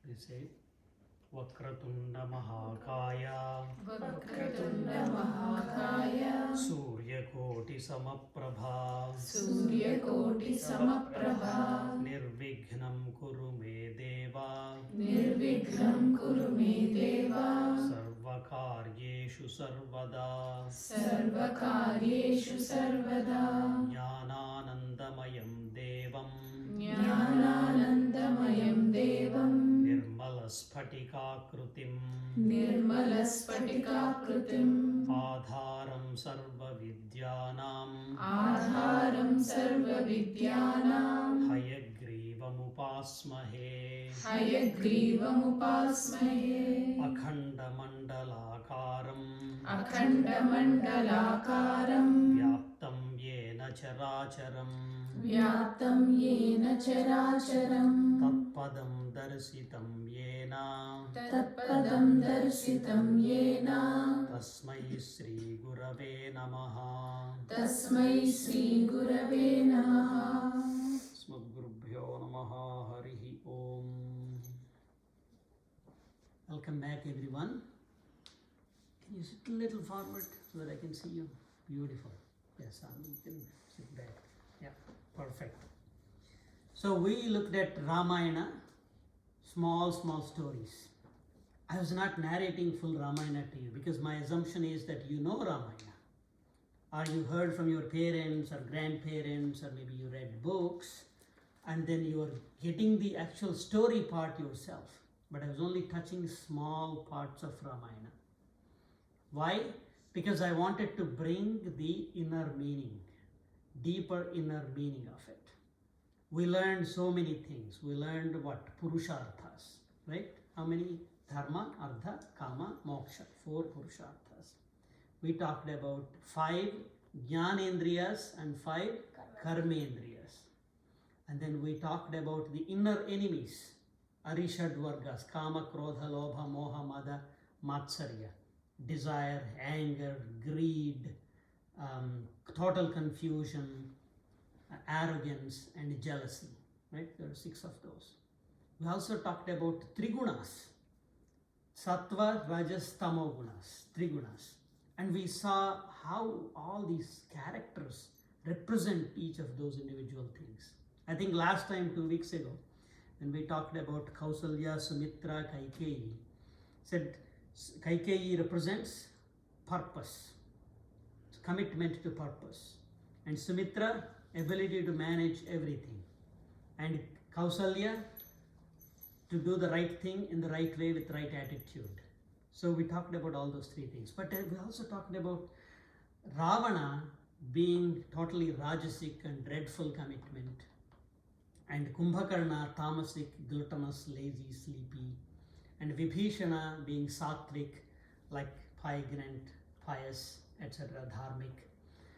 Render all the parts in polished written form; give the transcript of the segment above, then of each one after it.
Please say Vakratunda Mahakaya Vakratunda Mahakaya Suryakoti Samaprabha Suryakoti Samaprabha Nirvignam Kuru Me Deva Nirvighram Kuru Me Deva Sarvakaryeshu Sarvada Sarvakaryeshu Sarvada Jnananandamayam Devam Jnananandamayam Devam Nirmalaspatikakrutim Nirmalaspatikakrutim Adharam Sarva Vidyanam Adharam Sarva Vidyanam Hayagrivamupaasmahe Hayagrivam Upasmahe Akhandamandalakaram Akhandamandalakaram Vyaptam Yena Characharam Vyaptam Yena Characharam Tatpadam Darsitam Yena Tatpadam Darsitam Yena Tasmai Sri Gurave Namaha Tasmai Sri Gurave Namaha Smadgurubhyo Namaha Harihi Om. Welcome back everyone. Can you sit a little forward so that I can see you? Beautiful. Yes, you can sit back. Yeah, perfect. So we looked at Ramayana, small stories. I was not narrating full Ramayana to you because my assumption is that you know Ramayana. Or you heard from your parents or grandparents, or maybe you read books, and then you are getting the actual story part yourself. But I was only touching small parts of Ramayana. Why? Because I wanted to bring the inner meaning, deeper inner meaning of it. We learned so many things. We learned what? Purusharthas, right? How many? Dharma, Artha, Kama, Moksha. 4 Purusharthas. We talked about 5 Jnanendriyas and 5 Karmendriyas. And then we talked about the inner enemies, Arishad Vargas, Kama, Krodha, Lobha, Moha, Mada, Matsarya. Desire, anger, greed, total confusion, arrogance, and jealousy. Right? There are 6 of those. We also talked about Trigunas, Sattva, Rajas, Tamo Gunas, Trigunas. And we saw how all these characters represent each of those individual things. I think last time, 2 weeks ago, when we talked about Kausalya, Sumitra, Kaikeyi, said Kaikeyi represents purpose, commitment to purpose. And Sumitra, ability to manage everything. And Kausalya, to do the right thing in the right way with right attitude. So we talked about all those 3 things. But we also talked about Ravana being totally rajasic and dreadful commitment. And Kumbhakarna, tamasic, gluttonous, lazy, sleepy. And Vibhishana being sattvic, like paigant, pious, etc., dharmic.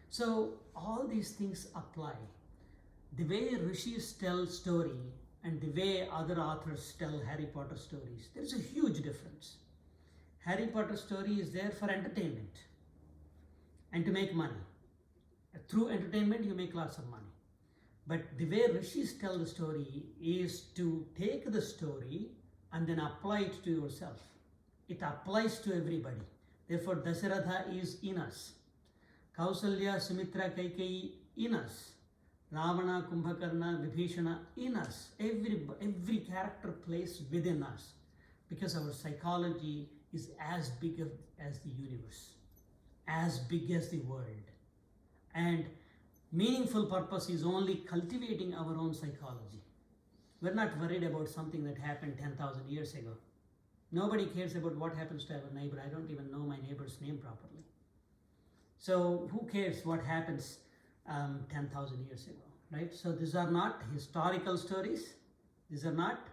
So all these things apply. The way rishis tell story and the way other authors tell Harry Potter stories, there is a huge difference. Harry Potter story is there for entertainment and to make money. Through entertainment, you make lots of money. But the way rishis tell the story is to take the story and then apply it to yourself. It applies to everybody. Therefore, Dasharatha is in us. Kausalya, Sumitra, Kaikeyi in us. Ravana, Kumbhakarna, Vibhishana in us. Every character plays within us because our psychology is as big as the universe, as big as the world. And meaningful purpose is only cultivating our own psychology. We're not worried about something that happened 10,000 years ago. Nobody cares about what happens to our neighbor. I don't even know my neighbor's name properly. So who cares what happens 10,000 years ago, right? So these are not historical stories. These are not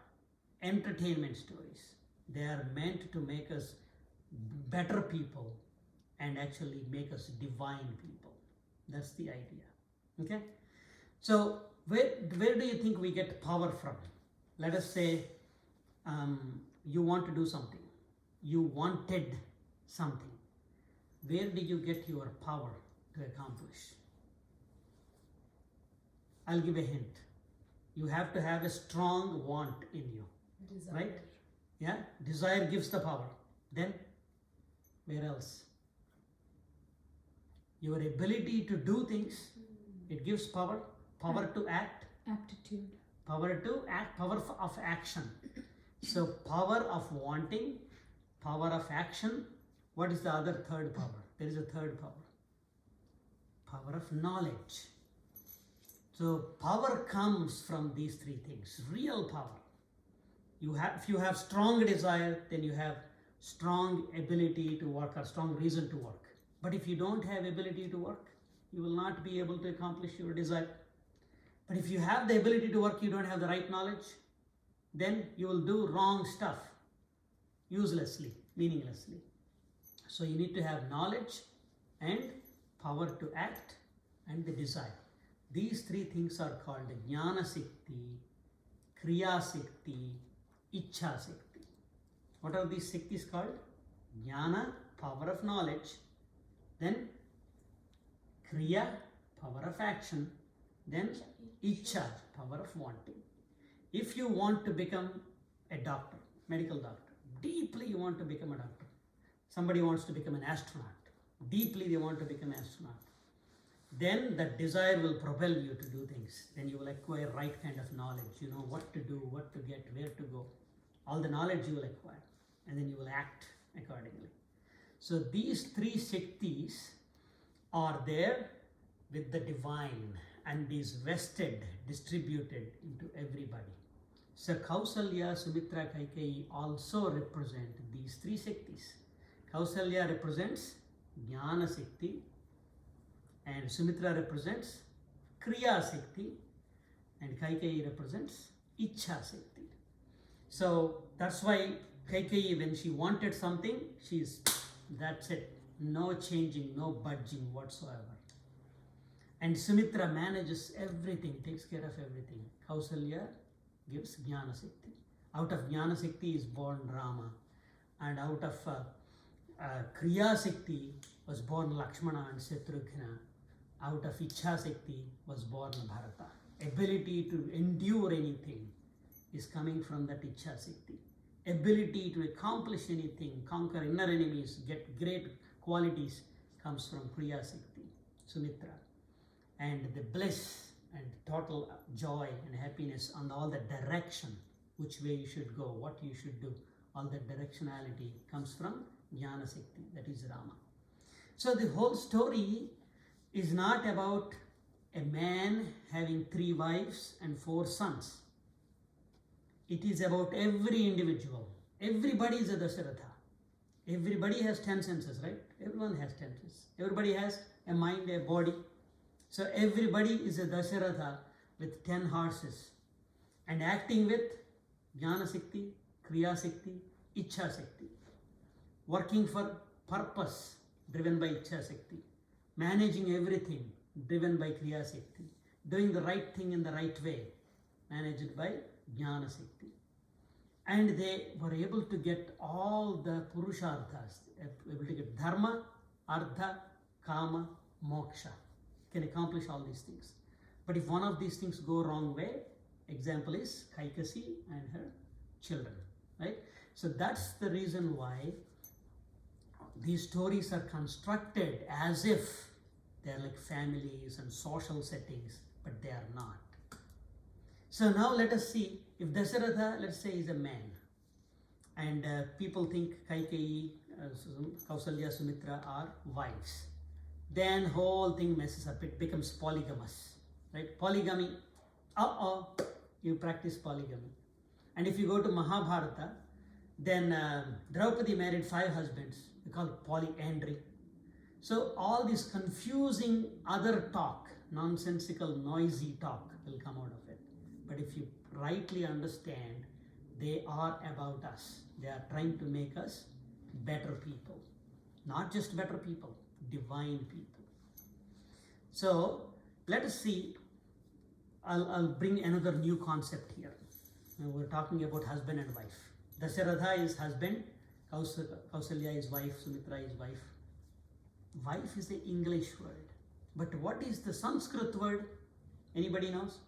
entertainment stories. They are meant to make us better people and actually make us divine people. That's the idea. Okay? So where do you think we get power from? Let us say you want to do something. You wanted something. Where did you get your power to accomplish? I'll give a hint. You have to have a strong want in you. Desire. Right? Yeah, desire gives the power. Then, where else? Your ability to do things, it gives power. Power to act. Aptitude. Power to act, power of action. So power of wanting, power of action. What is the other third power? There is a third power. Power of knowledge. So power comes from these three things. Real power. If you have strong desire, then you have strong ability to work or strong reason to work. But if you don't have ability to work, you will not be able to accomplish your desire. But if you have the ability to work, you don't have the right knowledge, then you will do wrong stuff, uselessly, meaninglessly. So you need to have knowledge and power to act and the desire. These three things are called Jnana Sikti, Kriya Sikti, Ichha Sikti. What are these Siktis called? Jnana, power of knowledge, then Kriya, power of action, then Ichha, power of wanting. If you want to become a doctor, medical doctor, deeply you want to become a doctor. Somebody wants to become an astronaut, deeply they want to become an astronaut. Then that desire will propel you to do things. Then you will acquire right kind of knowledge. You know what to do, what to get, where to go. All the knowledge you will acquire. And then you will act accordingly. So these three Shaktis are there with the divine and is vested, distributed into everybody. So Kausalya, Sumitra, Kaikeyi also represent these three Shaktis. Kausalya represents Jnana Shakti and Sumitra represents Kriya Shakti and Kaikeyi represents Ichha Shakti. So that's why Kaikeyi, when she wanted something, that's it. No changing, no budging whatsoever. And Sumitra manages everything, takes care of everything. Kausalya gives Jnana Shakti. Out of Jnana Shakti is born Rama. And out of Kriya Shakti was born Lakshmana and Shatrughna. Out of Ichha Shakti was born Bharata. Ability to endure anything is coming from that Ichha Shakti. Ability to accomplish anything, conquer inner enemies, get great qualities comes from Kriya Shakti, Sumitra. And the bliss and total joy and happiness on all the direction, which way you should go, what you should do, all that directionality comes from Jnana Shakti, that is Rama. So the whole story is not about a man having 3 wives and 4 sons. It is about every individual. Everybody is a Dasharatha. Everybody has 10 senses, right? Everyone has 10 senses. Everybody has a mind, a body. So everybody is a Dasharatha with 10 horses and acting with Jnana Shakti, Kriya Shakti, Ichha Shakti. Working for purpose, driven by Ichha Shakti. Managing everything, driven by Kriya Shakti. Doing the right thing in the right way, managed by Jnana Shakti. And they were able to get all the Purusharthas, able to get Dharma, Artha, Kama, Moksha. Can accomplish all these things. But if one of these things go wrong way, example is Kaikasi and her children, right? So that's the reason why these stories are constructed as if they're like families and social settings, but they are not. So now let us see, if Dasharatha, let's say, is a man, and people think Kaikeyi, Kausalya, Sumitra are wives, then whole thing messes up, it becomes polygamous, right? Polygamy, you practice polygamy. And if you go to Mahabharata, then Draupadi married 5 husbands, we call it polyandry. So all this confusing other talk, nonsensical, noisy talk will come out of it. But if you rightly understand, they are about us. They are trying to make us better people. Not just better people, divine people. So let us see, I'll bring another new concept here. Now we're talking about husband and wife. Dasharatha is husband, Kausalya is wife, Sumitra is wife. Wife is the English word. But what is the Sanskrit word? Anybody knows?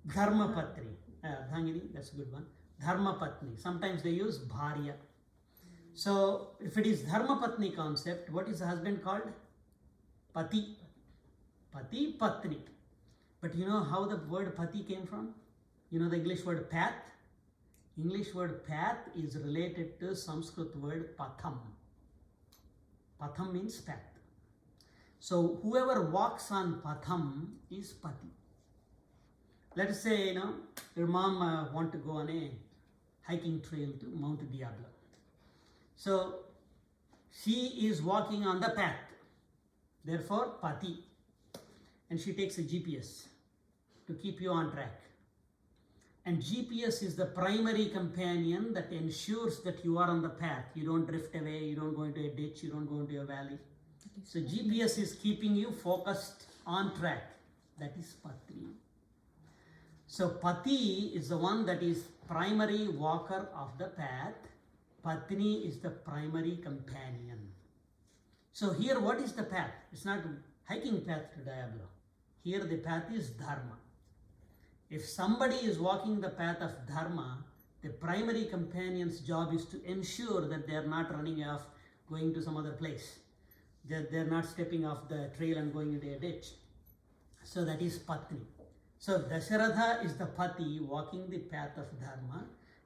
Dharmapatri. Ardhangini, that's a good one. Dharma Patni, sometimes they use Bharya. So if it is Dharma Patni concept, what is the husband called? Pati. Pati, Patni. But you know how the word Pati came from? You know the English word path? English word path is related to Sanskrit word patham. Patham means path. So whoever walks on patham is Pati. Let us say, your mom want to go on a hiking trail to Mount Diablo. So she is walking on the path. Therefore, Pati. And she takes a GPS to keep you on track. And GPS is the primary companion that ensures that you are on the path. You don't drift away, you don't go into a ditch, you don't go into a valley. So GPS is keeping you focused on track. That is Patni. So Pati is the one that is primary walker of the path. Patni is the primary companion. So here what is the path? It's not hiking path to Diablo. Here the path is Dharma. If somebody is walking the path of Dharma, the primary companion's job is to ensure that they are not running off, going to some other place. They're not stepping off the trail and going into a ditch. So that is Patni. So Dasharatha is the Pati walking the path of Dharma.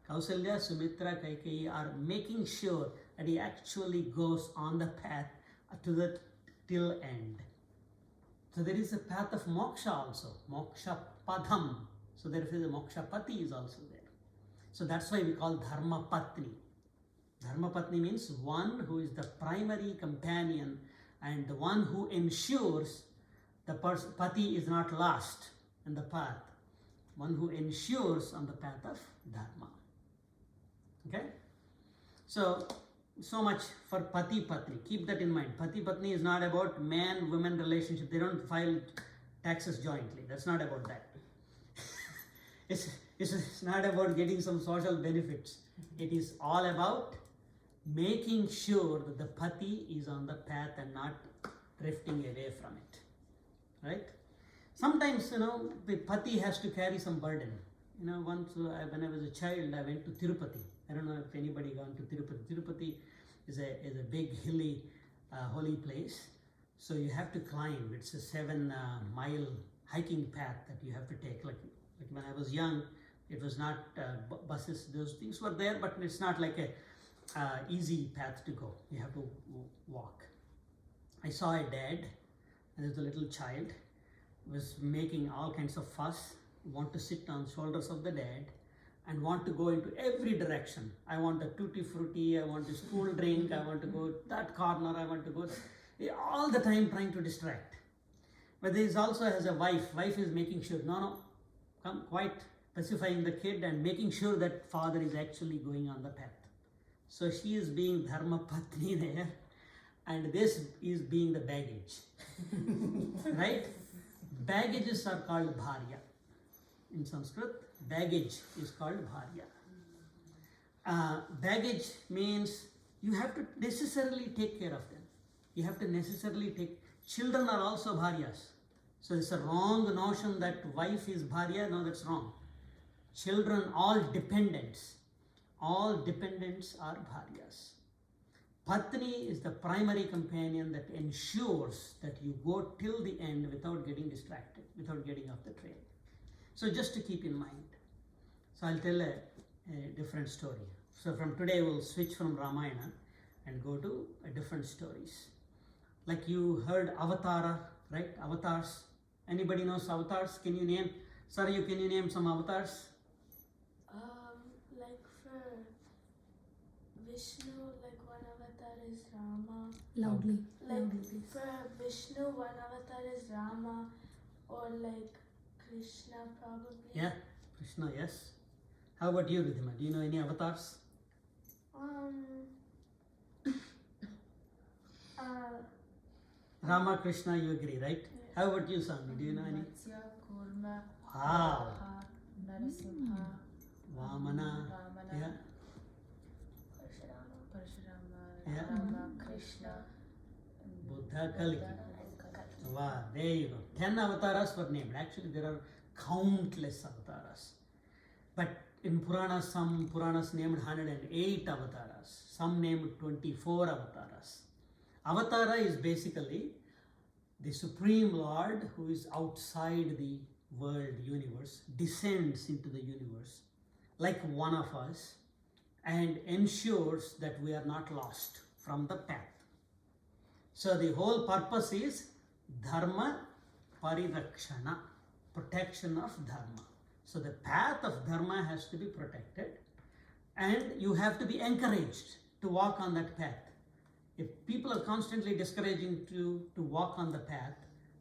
Kausalya, Sumitra, Kaikeyi are making sure that he actually goes on the path to the till end. So there is a path of moksha also, moksha padham. So therefore the moksha pati is also there. So that's why we call Dharma Patni. Dharma Patni means one who is the primary companion and the one who ensures the pati is not lost in the path. One who ensures on the path of Dharma. Okay? So much for Pati Patni. Keep that in mind. Pati Patni is not about man-woman relationship. They don't file taxes jointly. That's not about that. It's not about getting some social benefits. It is all about making sure that the Pati is on the path and not drifting away from it. Right? Sometimes, the Pati has to carry some burden. Once when I was a child, I went to Tirupati. I don't know if anybody gone to Tirupati. Tirupati is a big hilly holy place. So you have to climb. It's a 7-mile hiking path that you have to take. Like when I was young, it was not buses. Those things were there, but it's not like a easy path to go. You have to walk. I saw a dad, and there's a little child, was making all kinds of fuss, want to sit on shoulders of the dad, and want to go into every direction. I want a tutti frutti, I want a school drink, I want to go that corner, I want to go, all the time trying to distract. But there is also has a wife. Wife is making sure, come quite pacifying the kid and making sure that father is actually going on the path. So she is being Dharma Patni there, and this is being the baggage. Right? Baggages are called Bharya. In Sanskrit, baggage is called Bharya. Baggage means you have to necessarily take care of them. You have to necessarily take. Children are also Bharyas. So it's a wrong notion that wife is Bharya. No, that's wrong. Children, all dependents are Bharyas. Patni is the primary companion that ensures that you go till the end without getting distracted, without getting off the trail. So just to keep in mind. So I'll tell a different story. So from today we'll switch from Ramayana and go to different stories. Like you heard Avatara, right? Avatars. Anybody knows avatars? Can you name? Saryu, can you name some avatars? Like for Vishnu, like one avatar is Rama. Loudly. Like for Vishnu, one avatar is Rama, or like Krishna probably. Yeah, Krishna, yes. How about you, Ridhima? Do you know any avatars? Rama, Krishna, you agree, right? Yeah. How about you, Sandhi? Do you know any? Matsya, Kurma, Wow. Narasimha, Vamana. Vamana, Yeah. Parshurama. Yeah. Rama, Krishna, Buddha, Kalki. Wow, there you go. 10 avatars were named. Actually, there are countless avatars. But in Puranas, some Puranas named 108 avatars, some named 24 avatars. Avatara is basically the Supreme Lord who is outside the world, universe, descends into the universe like one of us and ensures that we are not lost from the path. So the whole purpose is dharma parirakshana, protection of dharma. So the path of dharma has to be protected and you have to be encouraged to walk on that path. If people are constantly discouraging to walk on the path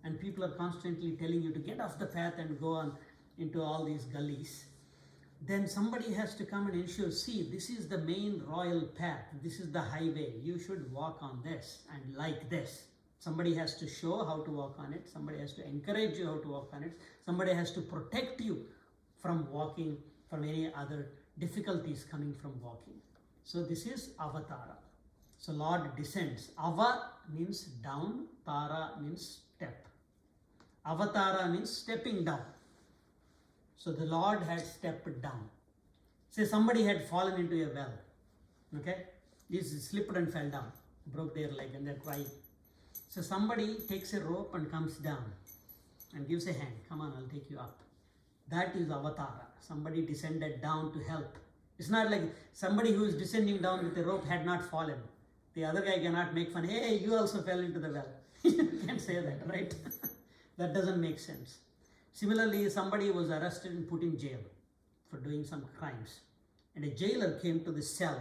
and people are constantly telling you to get off the path and go on into all these gullies, then somebody has to come and ensure, see, this is the main royal path, this is the highway, you should walk on this and like this. Somebody has to show how to walk on it, somebody has to encourage you how to walk on it, somebody has to protect you from walking, from any other difficulties coming from walking. So this is avatara. So Lord descends. Ava means down, tara means step. Avatara means stepping down. So the Lord had stepped down. Say somebody had fallen into a well. Okay? This slipped and fell down, broke their leg and they're crying. So somebody takes a rope and comes down and gives a hand. Come on, I'll take you up. That is avatara. Somebody descended down to help. It's not like somebody who is descending down with a rope had not fallen. The other guy cannot make fun. Hey, you also fell into the well. You can't say that, right? That doesn't make sense. Similarly, somebody was arrested and put in jail for doing some crimes. And a jailer came to the cell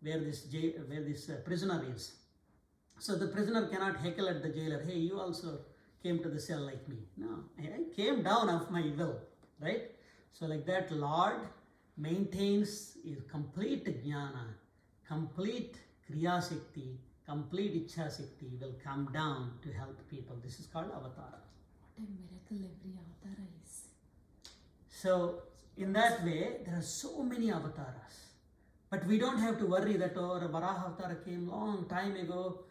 where this prisoner is. So the prisoner cannot heckle at the jailer. Hey, you also came to the cell like me. No, I came down of my will, right? So like that, Lord maintains his complete jnana, complete kriya shakti, complete ichha shakti will come down to help people. This is called avatara. What a miracle every avatar is. So in that way, there are so many avatars. But we don't have to worry that, oh, Varaha Avatar came long time ago.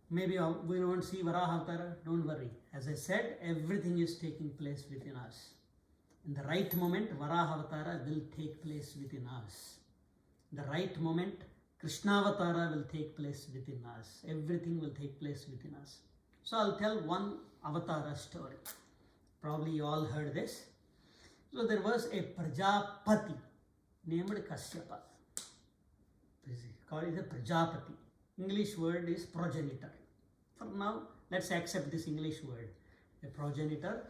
Maybe we won't see Varaha Avatar. Don't worry. As I said, everything is taking place within us. In the right moment, Varaha Avatar will take place within us. In the right moment, Krishna Avatara will take place within us. Everything will take place within us. So I'll tell one Avatara story. Probably you all heard this. So there was a Prajapati named Kashyapa. Called it a Prajapati. English word is progenitor. For now, let's accept this English word. A progenitor,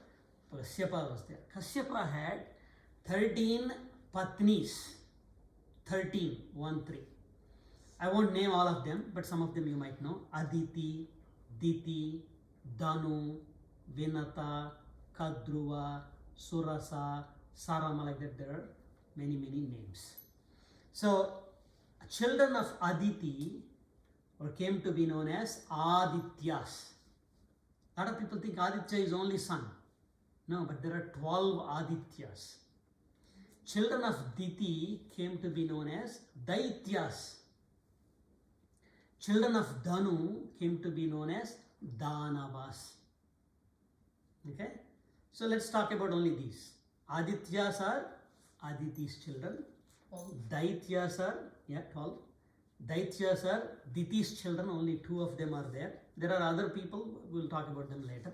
Kashyapa was there. Kashyapa had 13 patnis. 13, 1, 3. I won't name all of them, but some of them you might know. Aditi, Diti, Danu, Vinata, Kadruva, Surasa, Sarama, like that. There are many, many names. So, children of Aditi or came to be known as Adityas. A lot of people think Aditya is only son. No, but there are 12 Adityas. Children of Diti came to be known as Daityas. Children of Danu came to be known as Danavas. Okay? So let's talk about only these. Adityas are Aditi's children. 12. Daityas are, 12. Daityas are Diti's children, only 2 of them are there. There are other people, we'll talk about them later.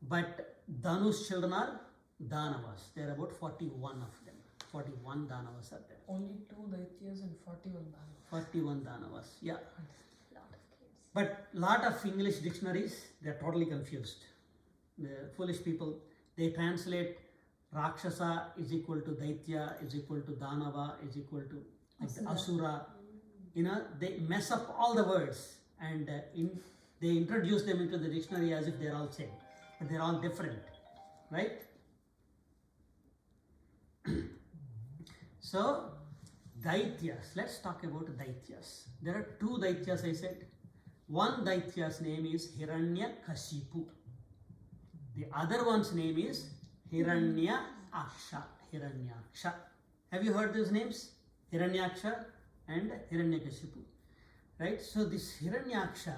But Danu's children are Danavas. There are about 41 of them. 41 Danavas are there. Only 2 Daityas and 41 Danavas. 41 Danavas, yeah. Lot of kids. But lot of English dictionaries, they're totally confused. The foolish people, they translate Rakshasa is equal to Daitya, is equal to Danava, is equal to like the Asura. You know, they mess up all the words and they introduce them into the dictionary as if they're all same. But they're all different, right? So, Daityas, let's talk about Daityas. There are 2 Daityas, I said. One Daitya's name is Hiranyakashipu. The other one's name is Hiranyaksha. Hiranyaksha. Have you heard those names? Hiranyaksha and Hiranyakashipu. Right? So this Hiranyaksha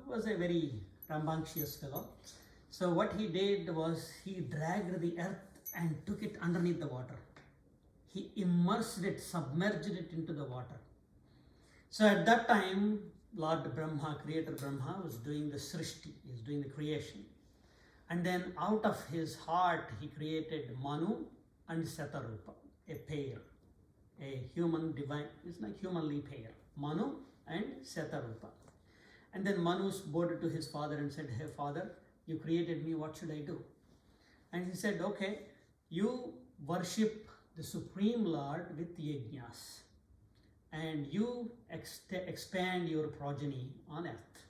was a very rambunctious fellow. So what he did was he dragged the earth and took it underneath the water. he immersed it, submerged it into the water. So at that time, Lord Brahma, Creator Brahma, was doing the Srishti, he was doing the creation. And then out of his heart, he created Manu and Satarupa, a pair, a human divine, it's like humanly pair, Manu and Satarupa. And then Manu bowed to his father and said, "Hey father, you created me, what should I do?" And he said, "Okay, you worship the Supreme Lord with yajnas, and you expand your progeny on earth."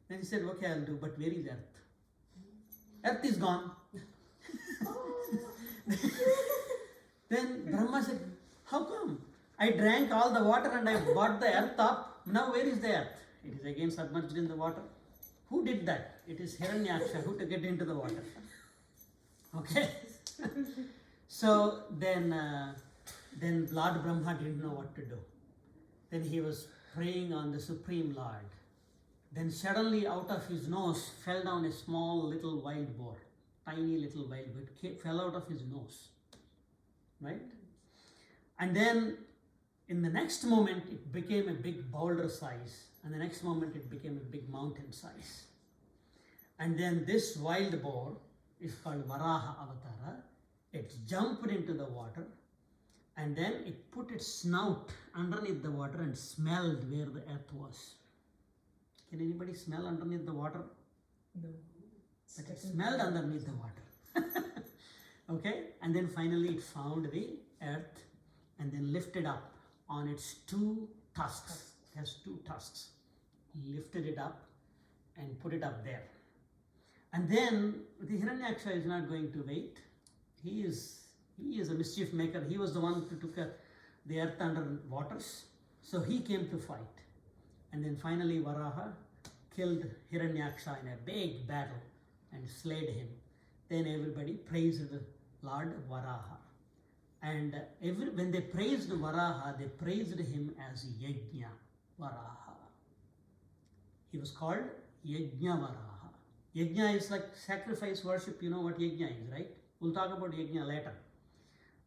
Then he said, "Okay, I'll do, but where is earth? Earth is gone." Then Brahma said, "How come? I drank all the water and I brought the earth up. Now where is the earth? It is again submerged in the water. Who did that? It is Hiranyaksha who took it into the water." Okay. So then Lord Brahma didn't know what to do. Then he was praying on the Supreme Lord. Then suddenly out of his nose fell down a small little wild boar, tiny little wild boar. It fell out of his nose, right? And then in the next moment it became a big boulder size, and the next moment it became a big mountain size. And then this wild boar is called Varaha Avatara. It jumped into the water, and then it put its snout underneath the water and smelled where the earth was. Can anybody smell underneath the water? No. But it smelled underneath the water. Okay, and then finally it found the earth and then lifted up on its two tusks. It has two tusks. Lifted it up and put it up there. And then the Hiranyaksha is not going to wait. He is a mischief maker. He was the one who took the earth under waters. So he came to fight. And then finally Varaha killed Hiranyaksha in a big battle and slayed him. Then everybody praised the Lord Varaha. And when they praised Varaha, they praised him as Yajna Varaha. He was called Yajna Varaha. Yajna is like sacrifice, worship. You know what Yajna is, right? We'll talk about Yajna later.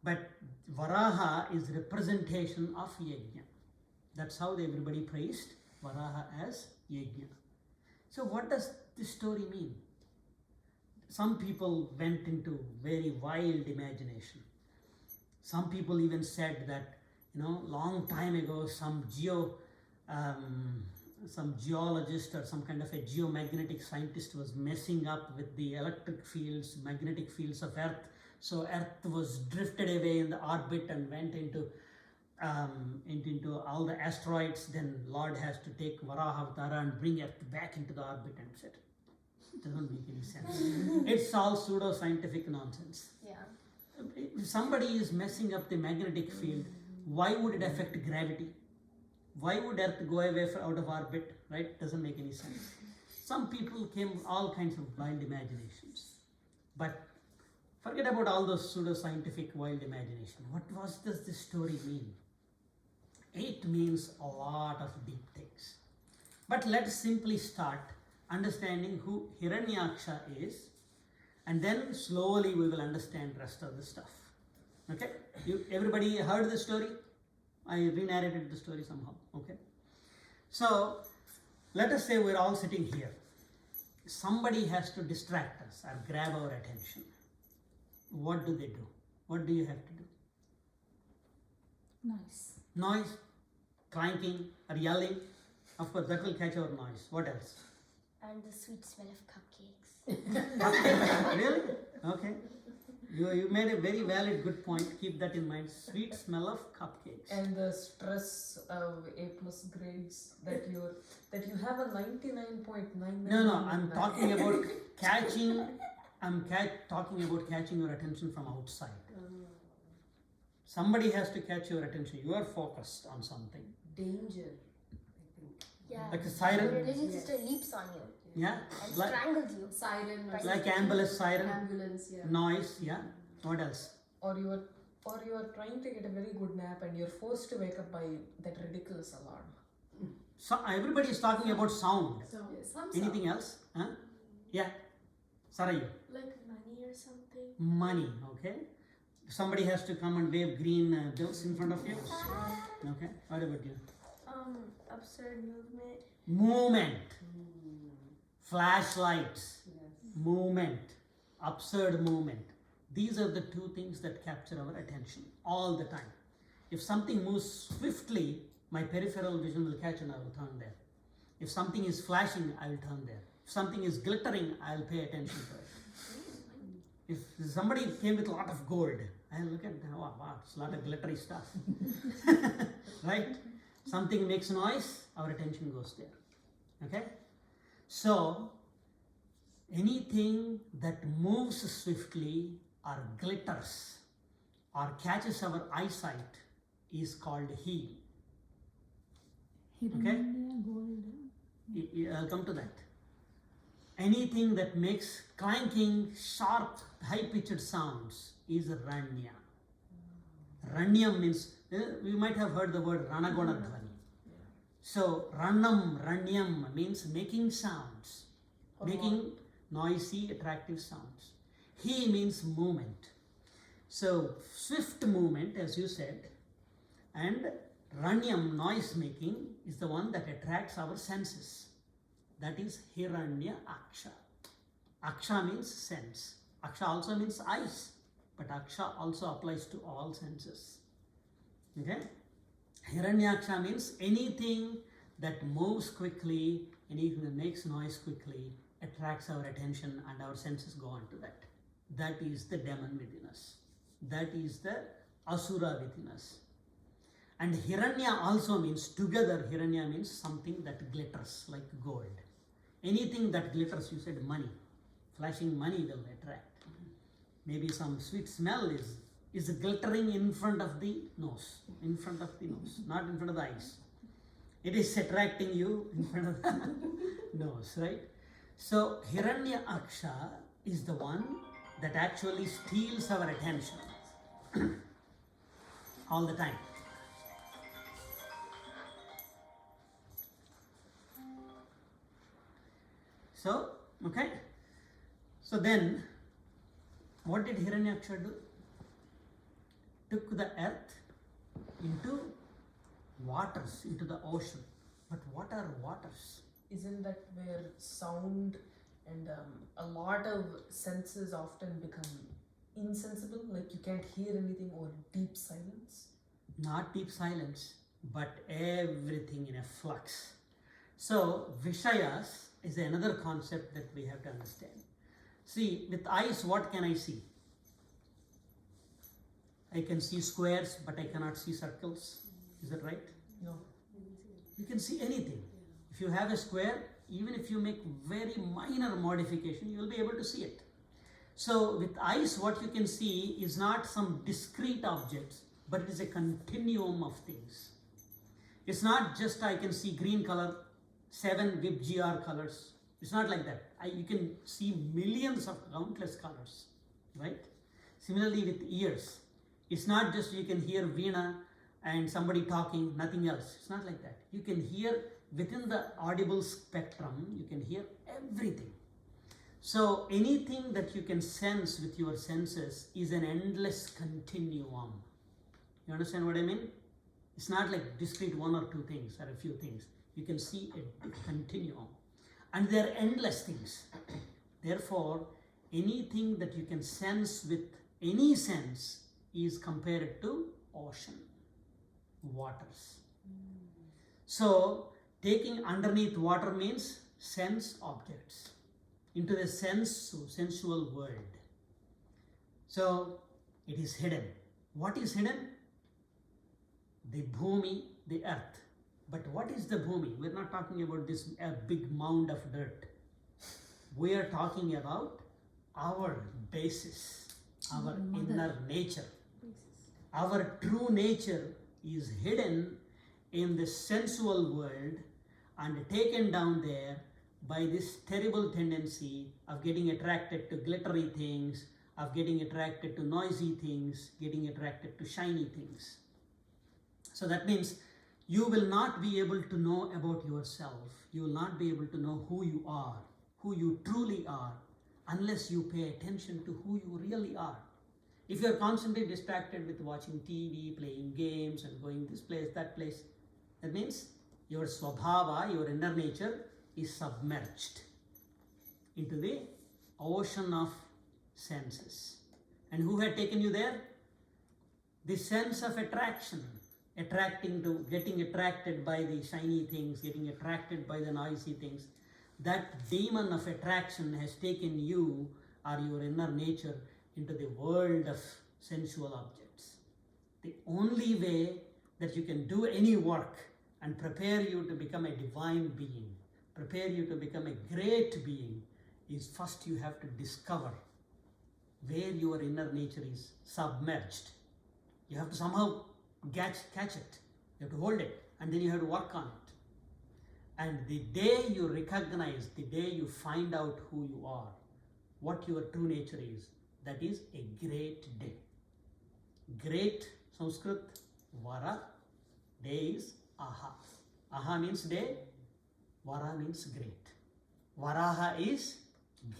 But Varaha is representation of Yajna. That's how everybody praised Varaha as Yajna. So what does this story mean? Some people went into very wild imagination. Some people even said that, long time ago, some geologist or some kind of a geomagnetic scientist was messing up with the magnetic fields of Earth. So Earth was drifted away in the orbit and went into all the asteroids. Then Lord has to take Varaha Avatara and bring Earth back into the orbit and set. It doesn't make any sense. It's all pseudo-scientific nonsense. Yeah. If somebody is messing up the magnetic field, why would it affect gravity? Why would Earth go away out of orbit, right? Doesn't make any sense. Some people came all kinds of wild imaginations. But forget about all those pseudo-scientific wild imagination. What does this story mean? It means a lot of deep things. But let's simply start understanding who Hiranyaksha is, and then slowly we will understand the rest of the stuff. Okay? Everybody heard the story? I re-narrated the story somehow. Okay? So, let us say we're all sitting here. Somebody has to distract us or grab our attention. What do they do? What do you have to do? Noise, clanking, or yelling. Of course, that will catch our noise. What else? And the sweet smell of cupcakes. Cupcakes? Really? Okay. You made a very valid, good point. Keep that in mind. Sweet smell of cupcakes. And the stress of A+ grades that you have a 99.99. No. I'm talking about catching. Talking about catching your attention from outside. Somebody has to catch your attention. You are focused on something. Danger. Yeah. Like a siren. Your religious sister leaps on you Yeah. and strangles you. Siren. Like ambulance siren. Ambulance. Yeah. Noise. Yeah. What else? Or you are trying to get a very good nap and you're forced to wake up by that ridiculous alarm. So everybody is talking about sound. Some Anything else? Huh? Yeah. Sarayu. Like money or something. Money. Okay. Somebody has to come and wave green bills in front of you. Okay. What about you? Absurd movement. Movement. Flashlights. Movement. Absurd movement. These are the two things that capture our attention all the time. If something moves swiftly, my peripheral vision will catch and I will turn there. If something is flashing, I will turn there. If something is glittering, I will pay attention to it. If somebody came with a lot of gold, I'll look at, wow, it's a lot of glittery stuff. Right? Something makes noise, our attention goes there. Okay? So, anything that moves swiftly or glitters or catches our eyesight is called heel. Okay? I'll come to that. Anything that makes clanking, sharp, high-pitched sounds is ranya. Ranyam means, we might have heard the word ranagona dhvani. So, ranam, ranyam means making sounds, making noisy, attractive sounds. He means movement. So, swift movement, as you said, and ranyam, noise making, is the one that attracts our senses. That is hiranya aksha. Aksha means sense. Aksha also means eyes, but aksha also applies to all senses. Okay? Hiranyaksha means anything that moves quickly, anything that makes noise quickly, attracts our attention and our senses go on to that. That is the demon within us. That is the asura within us. And hiranya also means, together hiranya means something that glitters like gold. Anything that glitters, you said money. Flashing money will attract. Maybe some sweet smell is glittering in front of the nose. In front of the nose, not in front of the eyes. It is attracting you in front of the nose, right? So Hiranya Aksha is the one that actually steals our attention all the time. So, okay. So then, what did Hiranyaksha do? Took the earth into waters, into the ocean. But what are waters? Isn't that where sound and a lot of senses often become insensible? Like you can't hear anything, or deep silence? Not deep silence, but everything in a flux. So, Vishayas is another concept that we have to understand. See, with eyes, what can I see? I can see squares, but I cannot see circles. Is that right? No. You can see anything. If you have a square, even if you make very minor modification, you will be able to see it. So with eyes, what you can see is not some discrete objects, but it is a continuum of things. It's not just I can see green color, 7 WIP-GR colors. It's not like that. You can see millions of countless colors, right? Similarly with ears, it's not just you can hear veena and somebody talking, nothing else. It's not like that. You can hear within the audible spectrum, you can hear everything. So anything that you can sense with your senses is an endless continuum. You understand what I mean? It's not like discrete one or two things or a few things. You can see a continuum. And they are endless things. Therefore, anything that you can sense with any sense is compared to ocean, waters. So, taking underneath water means sense objects into the sensual world. So, it is hidden. What is hidden? The bhumi, the earth. But what is the bhumi? We're not talking about this big mound of dirt. We are talking about our basis, our inner nature. Our true nature is hidden in the sensual world and taken down there by this terrible tendency of getting attracted to glittery things, of getting attracted to noisy things, getting attracted to shiny things. So that means you will not be able to know about yourself. You will not be able to know who you are, who you truly are, unless you pay attention to who you really are. If you are constantly distracted with watching TV, playing games, and going this place, that place, that means your swabhava, your inner nature, is submerged into the ocean of senses. And who had taken you there? The sense of attraction, getting attracted by the shiny things, getting attracted by the noisy things. That demon of attraction has taken you or your inner nature into the world of sensual objects. The only way that you can do any work and prepare you to become a divine being, prepare you to become a great being, is first you have to discover where your inner nature is submerged. You have to somehow catch it. You have to hold it, and then you have to work on it. And the day you recognize, the day you find out who you are, what your true nature is, that is a great day. Great, Sanskrit, Vara, day is Aha. Aha means day, Vara means great. Varaha is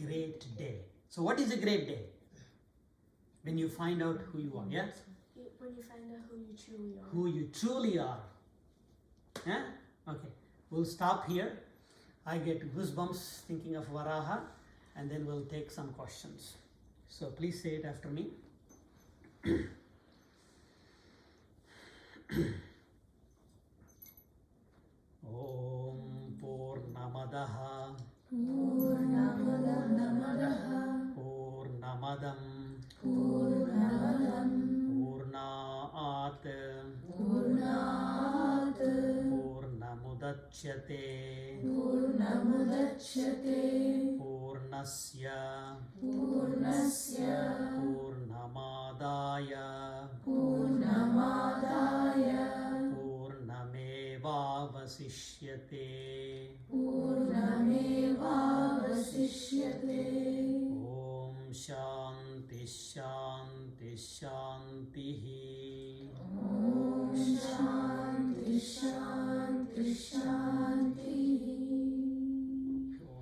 great day. So what is a great day? When you find out who you are, yeah? When you find out who you truly are. Who you truly are. Yeah? Okay. We'll stop here. I get goosebumps thinking of Varaha, and then we'll take some questions. So please say it after me. Om Purnamadaha Purnamadam Purnaat Purnamudachyate Purnasya Purnamadaya Purnamevavasishyate Om Shanti Shanti Shantihi. Om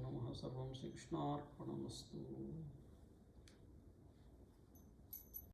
Namah Sarvam Shri Krishna Arpanamastu.